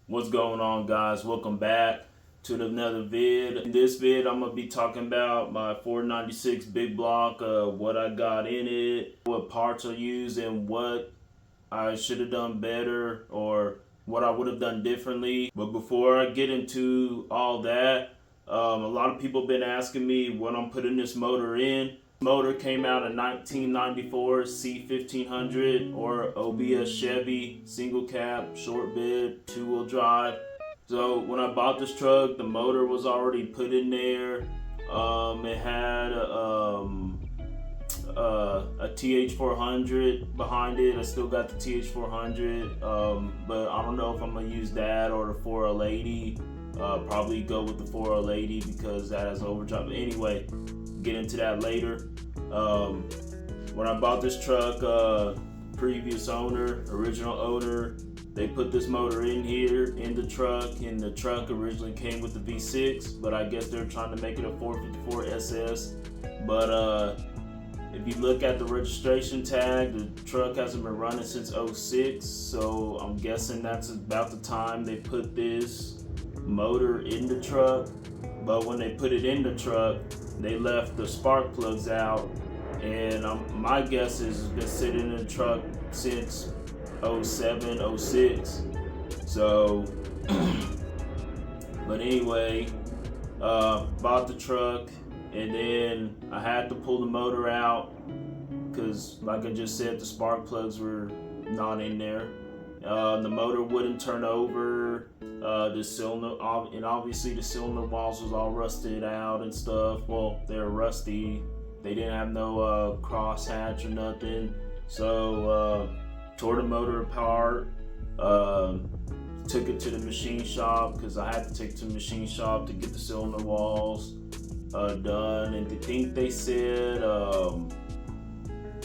What's going on, guys? Welcome back to another vid. In this vid, I'm gonna be talking about my 496 big block, what I got in it, what parts I use, and what I should have done better or what I would have done differently. But before I get into all that, a lot of people have been asking me what I'm putting this motor in. Motor came out in 1994 C1500 or OBS Chevy, single cab, short bed, 2-wheel drive. So when I bought this truck, the motor was already put in there. It had a TH400 behind it. I still got the TH400, but I don't know if I'm gonna use that or the 4L80. Probably go with the 4L80 because that has overdrive. But anyway, get into that later. When I bought this truck, previous owner, original owner, they put this motor in here in the truck, and the truck originally came with the V6, but I guess they're trying to make it a 454 SS. But if you look at the registration tag, the truck hasn't been running since 06, so I'm guessing that's about the time they put this motor in the truck. But when they put it in the truck, they left the spark plugs out, and my guess is it's been sitting in the truck since 07, 06. So, but anyway, bought the truck, and then I had to pull the motor out because, like I just said, the spark plugs were not in there. The motor wouldn't turn over. The cylinder, and obviously the cylinder walls was all rusted out and stuff. Well, they're rusty. They didn't have no cross hatch or nothing. So tore the motor apart. Took it to the machine shop because I had to take it to the machine shop to get the cylinder walls done. And I think they said,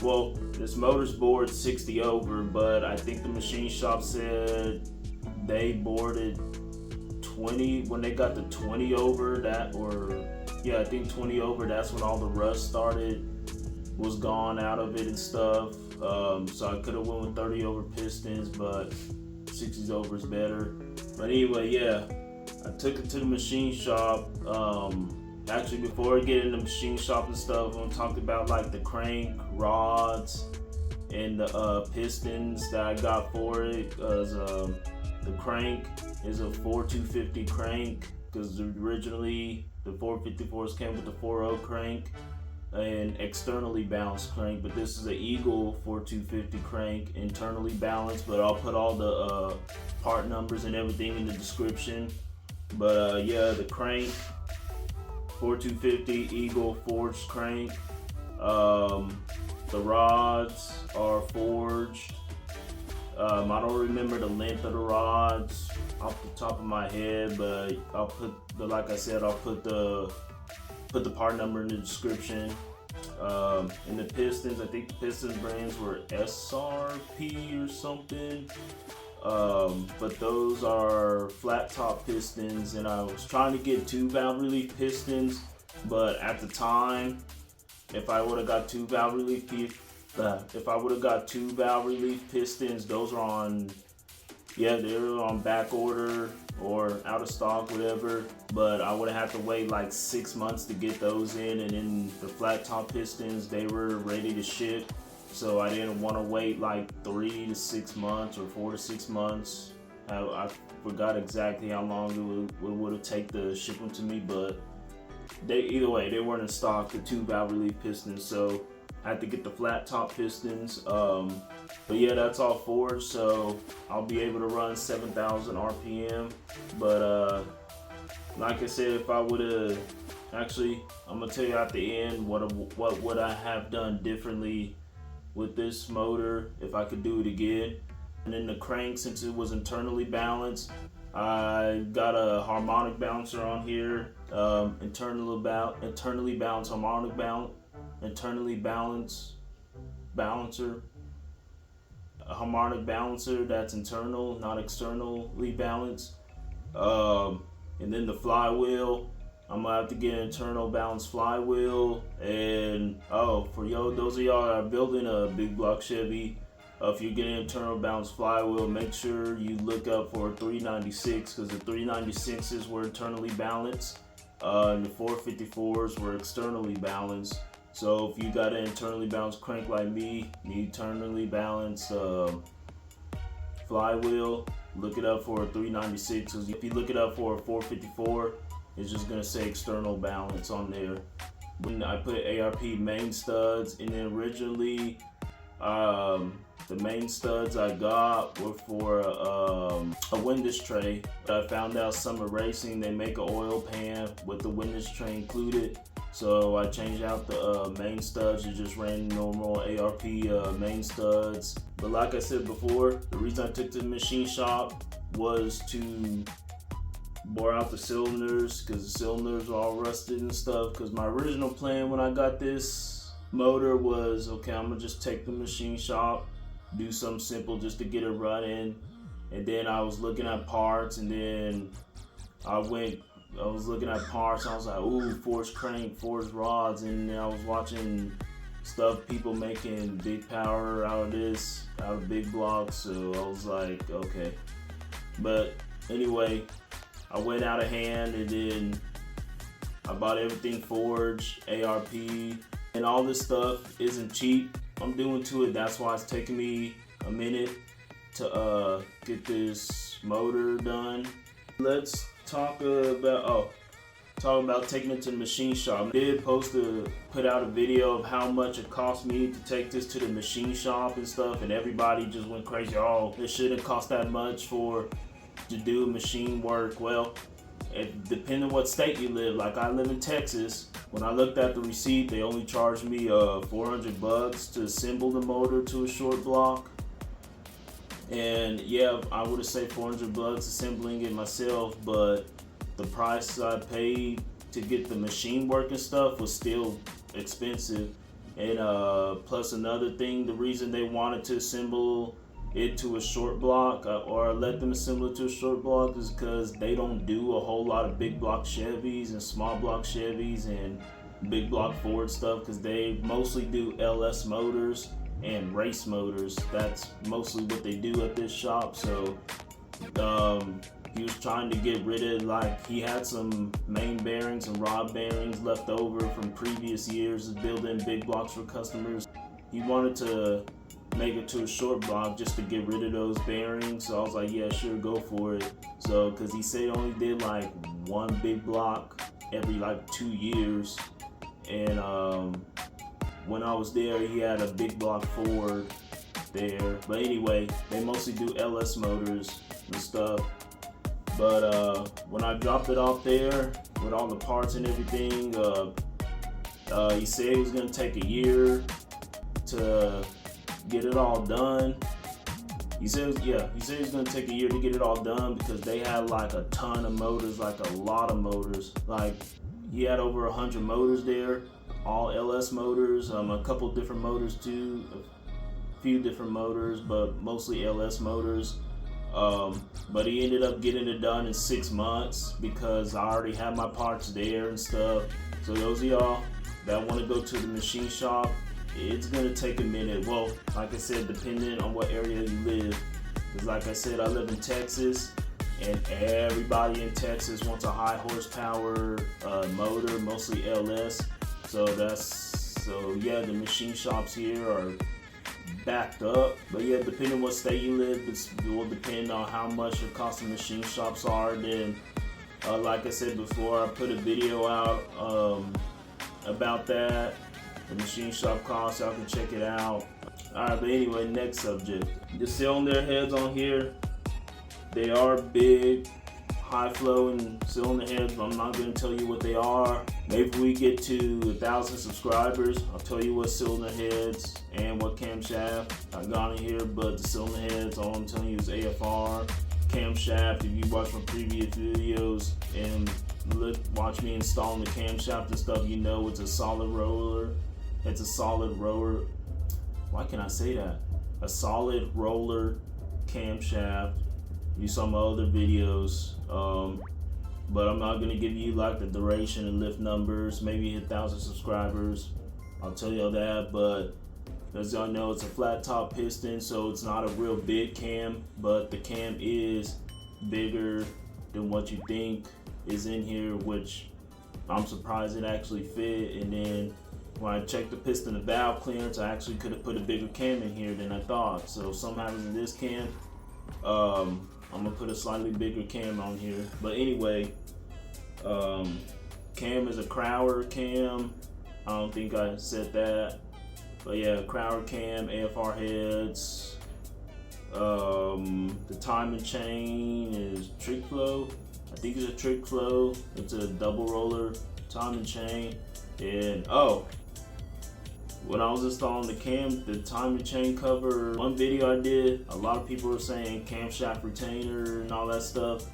well, this motor's bored 60 over, but I think the machine shop said they boarded 20 when they got the 20 over. That, or yeah, I think 20 over, that's when all the rust was gone out of it and stuff. So I could have went with 30 over pistons, but 60s over is better. But anyway, yeah, I took it to the machine shop. Actually, before I get in the machine shop and stuff, I'm gonna talk about like the crank rods and the pistons that I got for it. Cause the crank is a 4250 crank, because originally the 454s came with the 4.0 crank and externally balanced crank, but this is an Eagle 4250 crank, internally balanced. But I'll put all the part numbers and everything in the description. But yeah, the crank 4250 Eagle forged crank. The rods are forged. I don't remember the length of the rods off the top of my head, but I'll put like I said, I'll put the part number in the description. And the pistons, I think the piston brands were SRP or something. But those are flat top pistons, and I was trying to get 2 valve relief pistons, but at the time, if I would have got 2 valve relief pistons, those are on, yeah, they were on back order or out of stock, whatever. But I would have had to wait like 6 months to get those in, and then the flat top pistons, they were ready to ship. So I didn't want to wait like 3 to 6 months or 4 to 6 months. I forgot exactly how long it would have taken to ship them to me, but either way, they weren't in stock, the 2 valve relief pistons. So I had to get the flat top pistons. But yeah, that's all forged, so I'll be able to run 7,000 RPM. But like I said, if I would have, actually, I'm gonna tell you at the end what would I have done differently with this motor if I could do it again. And then the crank, since it was internally balanced, I got a harmonic balancer on here. Internally balanced harmonic balancer. A harmonic balancer that's internal, not externally balanced. And then the flywheel, I'm gonna have to get an internal balanced flywheel. And for those of y'all that are building a big block Chevy, If you're getting internal balance flywheel, make sure you look up for a 396 because the 396s were internally balanced and the 454s were externally balanced. So if you got an internally balanced crank like me, the internally balanced flywheel, look it up for a 396 because if you look it up for a 454, it's just going to say external balance on there. When I put ARP main studs, and then originally the main studs I got were for a windage tray. But I found out Summer Racing, they make an oil pan with the windage tray included. So I changed out the main studs and just ran normal ARP main studs. But like I said before, the reason I took to the machine shop was to bore out the cylinders because the cylinders are all rusted and stuff. Because my original plan when I got this motor was, okay, I'm gonna just take the machine shop, do something simple just to get it running. And then I was looking at parts, and then I was looking at parts, and I was like, ooh, forged crank, forged rods, and then I was watching stuff, people making big power out of this, out of big blocks, so I was like, okay. But anyway, I went out of hand, and then I bought everything forged, ARP, and all this stuff isn't cheap. I'm doing to it, that's why it's taking me a minute to get this motor done. Let's talk about taking it to the machine shop. I did put out a video of how much it cost me to take this to the machine shop and stuff, and everybody just went crazy. Oh, it shouldn't cost that much to do machine work. Well, it depends on what state you live. Like I live in Texas. When I looked at the receipt, they only charged me $400 to assemble the motor to a short block. And yeah, I would have saved $400 assembling it myself, but the price I paid to get the machine work and stuff was still expensive. And plus another thing, the reason they wanted to assemble it to a short block or let them assemble it to a short block is because they don't do a whole lot of big block Chevys and small block Chevys and big block Ford stuff, because they mostly do LS motors and race motors. That's mostly what they do at this shop. So he was trying to get rid of, like, he had some main bearings and rod bearings left over from previous years of building big blocks for customers. He wanted to make it to a short block just to get rid of those bearings. So I was like, yeah, sure, go for it. So because he said he only did like one big block every like 2 years, and when I was there, he had a big block Ford there. But anyway, they mostly do LS motors and stuff. But when I dropped it off there with all the parts and everything, he said it was gonna take a year to get it all done. He said it was gonna take a year to get it all done because they had like a ton of motors, like a lot of motors. Like he had over 100 motors there, all LS motors, a couple different motors too, a few different motors, but mostly LS motors. But he ended up getting it done in 6 months because I already had my parts there and stuff. So those of y'all that want to go to the machine shop, it's gonna take a minute. Well, like I said, depending on what area you live. Because like I said, I live in Texas, and everybody in Texas wants a high horsepower motor, mostly LS. So yeah, the machine shops here are backed up. But yeah, depending on what state you live, it will depend on how much the cost of machine shops are. Then, like I said before, I put a video out about that. The machine shop costs, y'all can check it out. Alright, but anyway, next subject. The cylinder heads on here, they are big, high flowing cylinder heads, but I'm not going to tell you what they are. Maybe we get to 1,000 subscribers, I'll tell you what cylinder heads and what camshaft I got in here. But the cylinder heads, all I'm telling you is AFR. Camshaft, if you watch my previous videos and watch me installing the camshaft and stuff, you know it's a solid roller. It's a solid roller. Why can I say that? A solid roller camshaft. You saw my other videos, but I'm not gonna give you like the duration and lift numbers. Maybe 1,000 subscribers, I'll tell you all that. But As y'all know, it's a flat top piston, so it's not a real big cam, but the cam is bigger than what you think is in here, which I'm surprised it actually fit. And then when I checked the piston and valve clearance, I actually could have put a bigger cam in here than I thought. So something happens in this cam, I'm gonna put a slightly bigger cam on here. But anyway, cam is a Crowder cam. I don't think I said that, but yeah, Crowder cam, AFR heads. The timing chain is trick flow. I think it's a trick flow. It's a double roller timing chain. And when I was installing the timing chain cover, one video I did, a lot of people were saying camshaft retainer and all that stuff.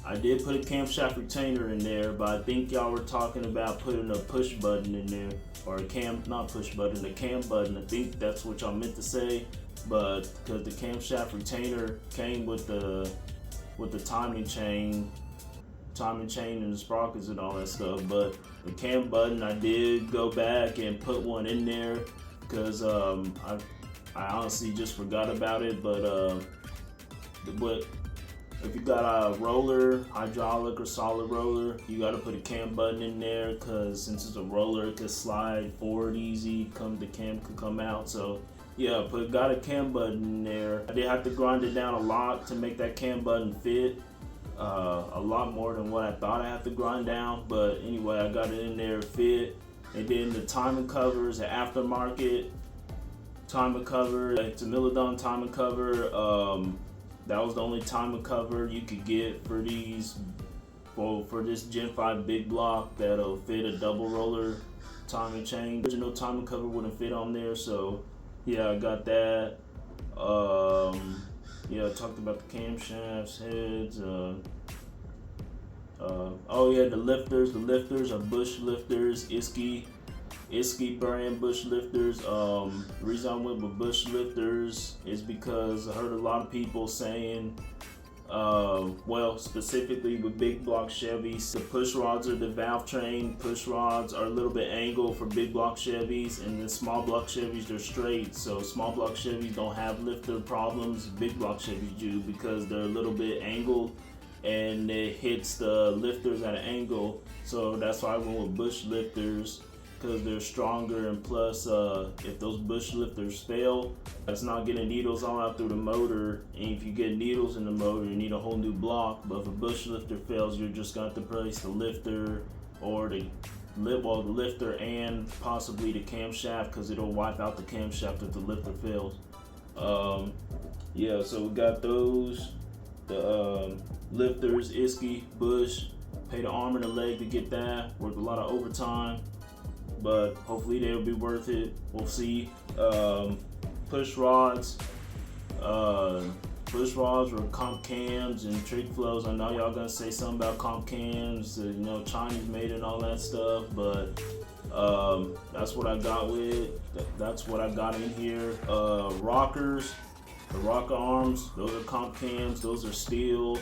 I did put a camshaft retainer in there, but I think y'all were talking about putting a push button in there, or a cam, not push button, a cam button. I think that's what y'all meant to say, but because the camshaft retainer came with the timing chain and the sprockets and all that stuff. But the cam button, I did go back and put one in there because I honestly just forgot about it. But if you got a roller, hydraulic or solid roller, you got to put a cam button in there, because since it's a roller, it could slide forward easy. The cam could come out. So yeah, got a cam button in there. I did have to grind it down a lot to make that cam button fit. A lot more than what I thought I had to grind down, but anyway, I got it in there, fit. And then the timing cover is an aftermarket timing cover. It's a Milodon timing cover. That was the only timing cover you could get for for this Gen 5 big block that'll fit a double roller timing chain. The original timing cover wouldn't fit on there, so yeah, I got that. Yeah, I talked about the camshafts, heads. Oh yeah, the lifters. The lifters are Bush lifters, Iski brand Bush lifters. The reason I went with Bush lifters is because I heard a lot of people saying, well, specifically with big block Chevys, the push rods or the valve train push rods are a little bit angled for big block Chevys, and the small block Chevys, they're straight. So small block Chevys don't have lifter problems, big block Chevys do, because they're a little bit angled and it hits the lifters at an angle. So that's why I went with Bush lifters, because they're stronger, and plus if those Bush lifters fail, it's not getting needles all out through the motor, and if you get needles in the motor, you need a whole new block. But if a Bush lifter fails, you're just got to replace the lifter, or the lifter and possibly the camshaft, because it'll wipe out the camshaft if the lifter fails. Yeah, so we got those, the lifters, Iski, Bush. Paid an arm and a leg to get that, worked a lot of overtime, but hopefully they'll be worth it. We'll see. Push rods were comp cams and trick flows. I know y'all gonna say something about comp cams, Chinese made and all that stuff, but that's what I got with. That's what I got in here. Rockers, the rocker arms, those are comp cams. Those are steel.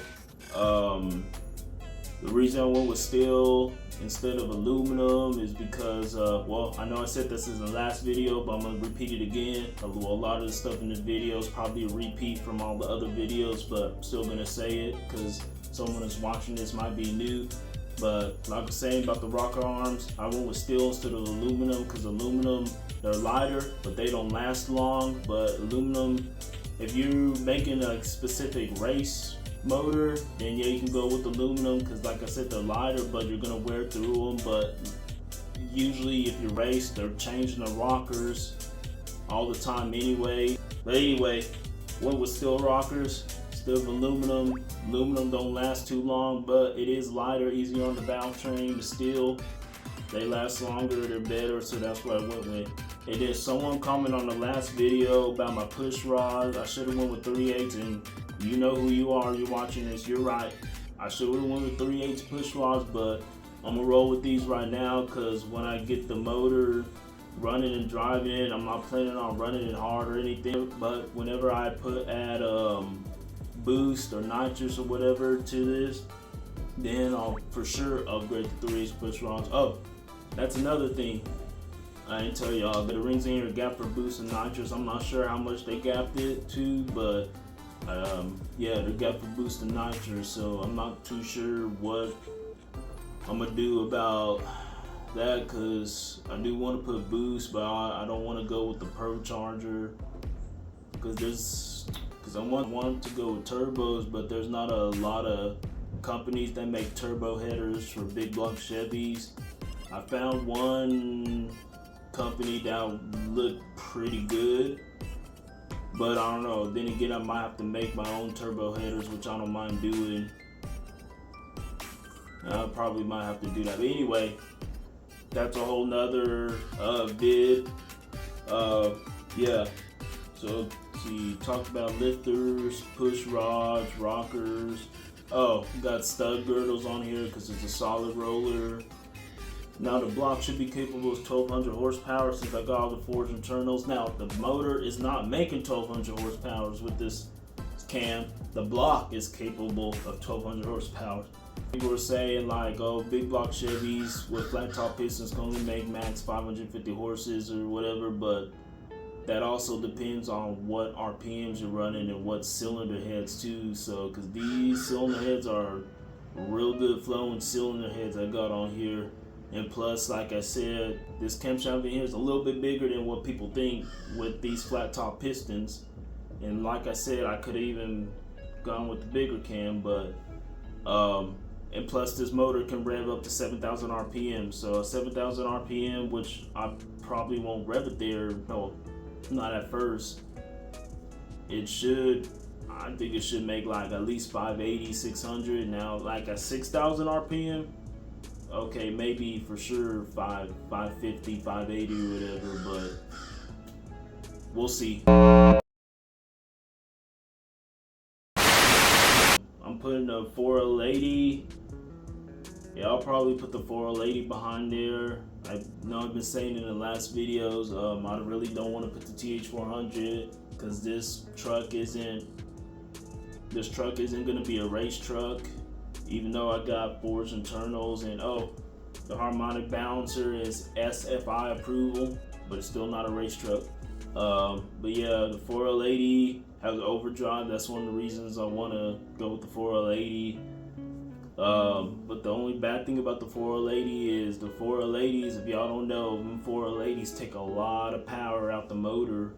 The reason I went with steel instead of aluminum is because, well, I know I said this is the last video, but I'm going to repeat it again. A lot of the stuff in the video is probably a repeat from all the other videos, but I'm still going to say it because someone that's watching this might be new. But like I was saying about the rocker arms, I went with steel instead of aluminum, because aluminum, they're lighter, but they don't last long. But aluminum, if you're making a specific race motor, then yeah, you can go with aluminum, because like I said, they're lighter, but you're gonna wear through them. But usually if you race, they're changing the rockers all the time anyway. But anyway, went with steel rockers, still aluminum. Aluminum don't last too long, but it is lighter, easier on the valve train. The steel, they last longer, they're better, so that's what I went with. And then someone commented on the last video about my push rods. I should have went with 3/8, and you know who you are, you're watching this, you're right. I should have went with 3/8 push rods, but I'm gonna roll with these right now, because when I get the motor running and driving, I'm not planning on running it hard or anything, but whenever I add boost or nitrous or whatever to this, then I'll for sure upgrade to 3/8 push rods. Oh, that's another thing. I didn't tell y'all, but the rings in here gap for boost and nitrous. I'm not sure how much they gapped it to, but yeah, they're gap for boost and nitrous. So I'm not too sure what I'm gonna do about that, because I do want to put boost, but I don't want to go with the Pro Charger because I want to go with turbos, but there's not a lot of companies that make turbo headers for big block Chevys. I found one company that looked pretty good, but I don't know. Then again, I might have to make my own turbo headers, which I don't mind doing. I probably might have to do that. But anyway, that's a whole nother vid. Yeah. So see, talked about lifters, push rods, rockers. Oh, got stud girdles on here because it's a solid roller. Now the block should be capable of 1200 horsepower since I got all the forged internals. Now the motor is not making 1200 horsepower with this cam. The block is capable of 1200 horsepower. People were saying like, oh, big block Chevys with flat top pistons can only make max 550 horses or whatever, but that also depends on what RPMs you're running and what cylinder heads too. So, because these cylinder heads are real good flowing cylinder heads I got on here. And plus, like I said, this camshaft in here is a little bit bigger than what people think with these flat top pistons. And like I said, I could have even gone with the bigger cam, but and plus this motor can rev up to 7,000 RPM. So 7,000 RPM, which I probably won't rev it there, no, not at first. It should, I think it should make like at least 580, 600. Now like at 6,000 RPM, okay, maybe for sure 550, 580 or whatever, but we'll see. I'm putting a 4L80. Yeah, I'll probably put the 4L80 behind there. I know I've been saying in the last videos, I really don't want to put the TH400 because this truck isn't going to be a race truck. Even though I got forged internals and the harmonic balancer is SFI approval, but it's still not a race truck. But yeah, the 4L80 has overdrive. That's one of the reasons I want to go with the 4L80. But the only bad thing about the 4L80 is the 4L80s, if y'all don't know, 4L80s take a lot of power out the motor.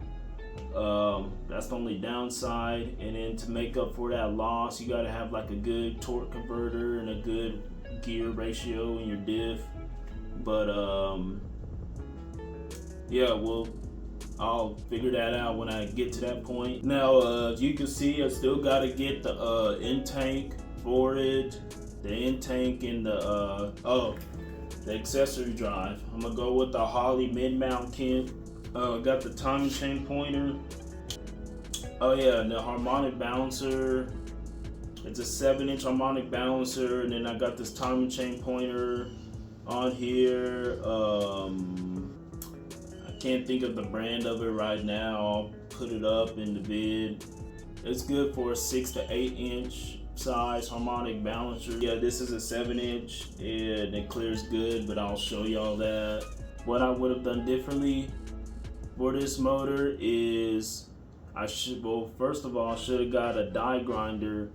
That's the only downside. And then to make up for that loss, you gotta have like a good torque converter and a good gear ratio in your diff. But yeah, I'll figure that out when I get to that point. Now, as you can see, I still gotta get the in-tank for it, the in-tank and the accessory drive. I'm gonna go with the Holley mid-mount kit. Got the timing chain pointer. Oh yeah, and the harmonic balancer. It's a 7-inch harmonic balancer, and then I got this timing chain pointer on here. I can't think of the brand of it right now. I'll put it up in the vid. It's good for a 6 to 8 inch size harmonic balancer. Yeah, this is a 7-inch and it clears good, but I'll show y'all that. What I would have done differently for this motor is first of all, I should have got a die grinder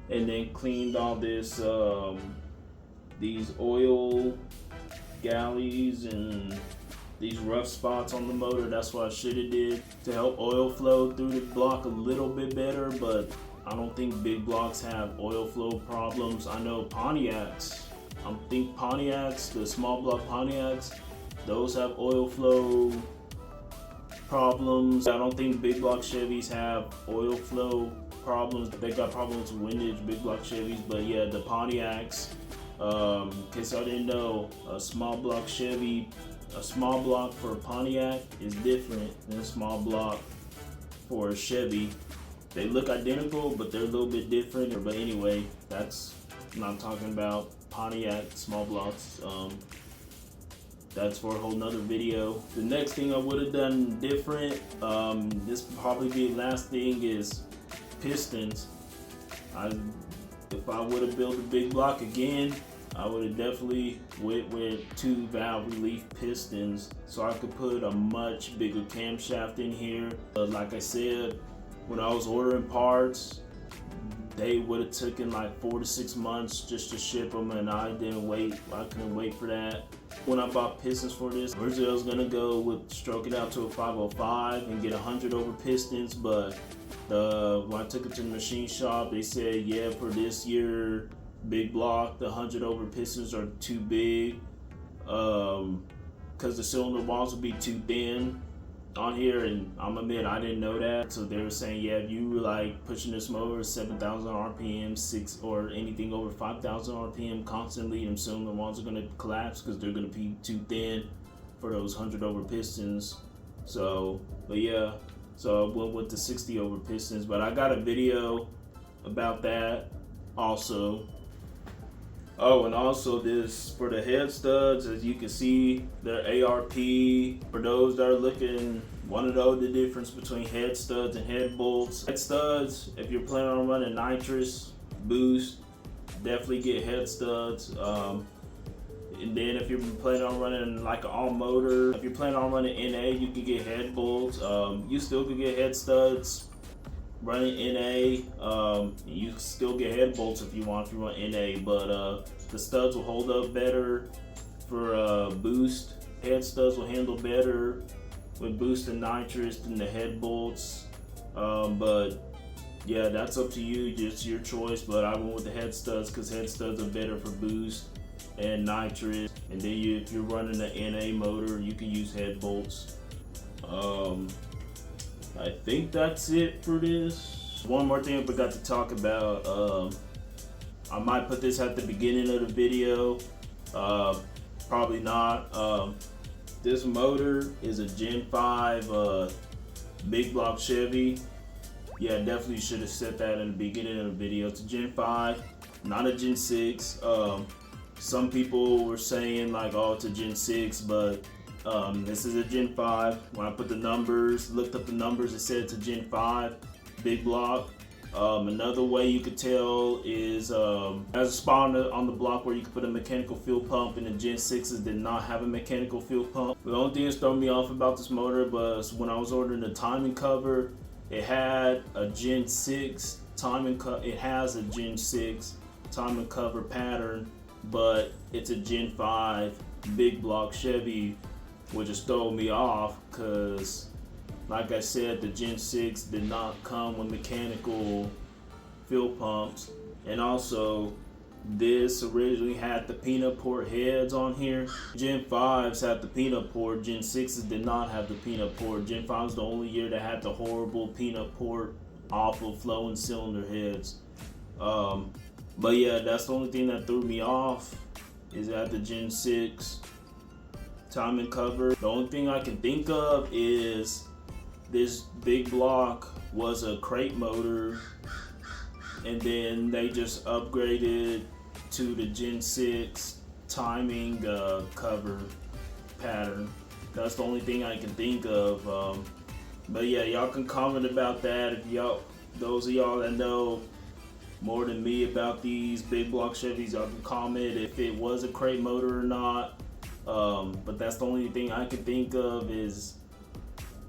and then cleaned all this these oil galleys and these rough spots on the motor. That's what I should have did to help oil flow through the block a little bit better, but I don't think big blocks have oil flow problems. I know Pontiacs, the small block Pontiacs, those have oil flow problems. I don't think big block Chevys have oil flow problems. They got problems with windage, big block Chevys, but yeah, the Pontiacs, in case I didn't know, a small block for a Pontiac is different than a small block for a Chevy. They look identical, but they're a little bit different. But anyway, I'm not talking about Pontiac small blocks. That's for a whole nother video. The next thing I would have done different, this will probably be the last thing, is pistons. If I would have built a big block again, I would have definitely went with 2 valve relief pistons so I could put a much bigger camshaft in here. But like I said, when I was ordering parts, they would have taken like 4 to 6 months just to ship them, and I couldn't wait for that. When I bought pistons for this, originally I was gonna go with stroke it out to a 505 and get 100 over pistons, but when I took it to the machine shop, they said, yeah, for this year big block, the 100 over pistons are too big, because the cylinder walls would be too thin on here, and I'm admit I didn't know that. So they were saying, yeah, if you were like pushing this motor 7,000 RPM, 6 or anything over 5,000 RPM constantly, them cylinder walls are gonna collapse because they're gonna be too thin for those 100 over pistons. So, but yeah, so I went with the 60 over pistons, but I got a video about that also. Oh, and also this for the head studs, as you can see, they're ARP. For those that are looking, want to know the difference between head studs and head bolts. Head studs, if you're planning on running nitrous, boost, definitely get head studs. And then if you're planning on running like an all motor, if you're planning on running NA, you can get head bolts. You still can get head studs running NA. You still get head bolts if you want, if you run NA, but the studs will hold up better for boost. Head studs will handle better with boost and nitrous than the head bolts. But yeah, that's up to you, just your choice. But I went with the head studs because head studs are better for boost and nitrous. And then if you're running an NA motor, you can use head bolts. I think that's it for this. One more thing I forgot to talk about. I might put this at the beginning of the video. Probably not. This motor is a Gen 5 Big Block Chevy. Yeah, definitely should have said that in the beginning of the video. It's a Gen 5, not a Gen 6. Some people were saying like, oh, it's a Gen 6, but this is a Gen 5. When I put the numbers, looked up the numbers, it said it's a Gen 5 Big Block. Another way you could tell is there's a spot on the block where you could put a mechanical fuel pump, and the Gen 6s did not have a mechanical fuel pump. The only thing that's throwing me off about this motor was when I was ordering the timing cover, it had a Gen 6 timing cover. It has a Gen 6 timing cover pattern, but it's a Gen 5 Big Block Chevy, which just throw me off because, like I said, the Gen 6 did not come with mechanical fuel pumps. And also, this originally had the peanut port heads on here. Gen 5s had the peanut port, Gen 6s did not have the peanut port. Gen 5 was the only year that had the horrible peanut port, awful flowing cylinder heads. But yeah, that's the only thing that threw me off, is that the Gen 6 timing cover. The only thing I can think of is this Big Block was a crate motor, and then they just upgraded to the Gen 6 timing cover pattern. That's the only thing I can think of. But yeah, y'all can comment about that if those of y'all that know more than me about these Big Block Chevys, y'all can comment if it was a crate motor or not. But that's the only thing I can think of, is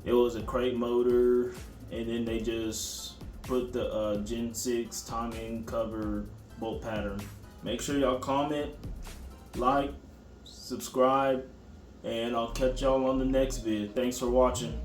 it was a crate motor, and then they just put the Gen 6 timing cover bolt pattern. Make sure y'all comment, like, subscribe, and I'll catch y'all on the next vid. Thanks for watching.